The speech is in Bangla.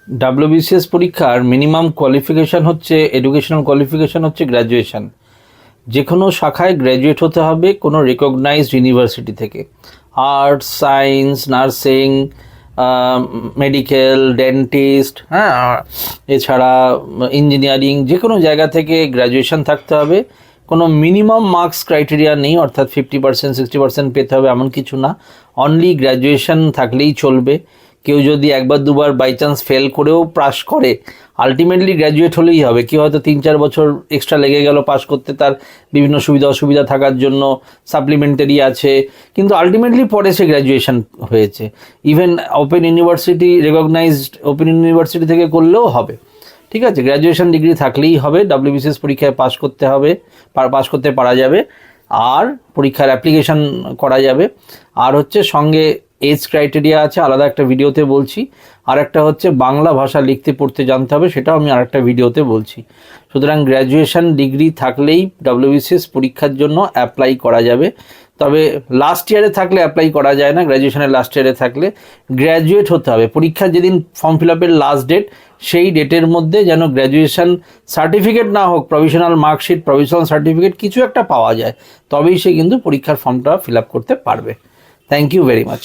ডাব্লিউবিসিএস পরীক্ষার মিনিমাম কোয়ালিফিকেশান হচ্ছে, এডুকেশনাল কোয়ালিফিকেশান হচ্ছে গ্র্যাজুয়েশান। যে কোনো শাখায় গ্র্যাজুয়েট হতে হবে কোনো রেকগনাইজড ইউনিভার্সিটি থেকে। Arts, science, nursing, medical, dentist, হ্যাঁ, এছাড়া ইঞ্জিনিয়ারিং, যে কোনো জায়গা থেকে গ্র্যাজুয়েশান থাকতে হবে। কোনো মিনিমাম মার্কস ক্রাইটেরিয়া নেই, অর্থাৎ 50%, 60% পেতে হবে এমন কিছু না। অনলি গ্র্যাজুয়েশান থাকলেই চলবে। কেউ যদি একবার দুবার বাই চান্স ফেল করেও পাস করে, আলটিমেটলি গ্র্যাজুয়েট হলেই হবে। কেউ হয়তো 3-4 বছর এক্সট্রা লেগে গেল পাস করতে, তার বিভিন্ন সুবিধা অসুবিধা থাকার জন্য সাপ্লিমেন্টারি আছে, কিন্তু আলটিমেটলি পরে সে গ্র্যাজুয়েশন হয়েছে। Even open university, recognised open university থেকে করলেও হবে। ঠিক আছে, গ্র্যাজুয়েশন ডিগ্রি থাকলেই হবে। ডাব্লিউবিসিএস পরীক্ষায় পাস করতে হবে, পাস করতে পারা যাবে, আর পরীক্ষার অ্যাপ্লিকেশন করা যাবে। আর হচ্ছে সঙ্গে এজ ক্রাইটেরিয়া আছে, আলাদা একটা ভিডিওতে বলছি। আর একটা হচ্ছে বাংলা ভাষা লিখতে পড়তে জানতে হবে, সেটাও আমি আরেকটা ভিডিওতে বলছি। সুতরাং গ্র্যাজুয়েশন ডিগ্রি থাকলেই ডাব্লিউবিসিএস পরীক্ষার জন্য অ্যাপ্লাই করা যাবে। তবে লাস্ট ইয়ারে থাকলে অ্যাপ্লাই করা যায় না, গ্র্যাজুয়েশনের লাস্ট ইয়ারে থাকলে গ্র্যাজুয়েট হতে হবে। পরীক্ষার যেদিন ফর্ম ফিল আপের লাস্ট ডেট, সেই ডেটের মধ্যে যেন গ্র্যাজুয়েশন সার্টিফিকেট না হোক, প্রভিশনাল মার্কশিট, প্রভিশনাল সার্টিফিকেট কিছু একটা পাওয়া যায়, তবেই সে কিন্তু পরীক্ষার ফর্মটা ফিল আপ করতে পারবে। Thank you very much.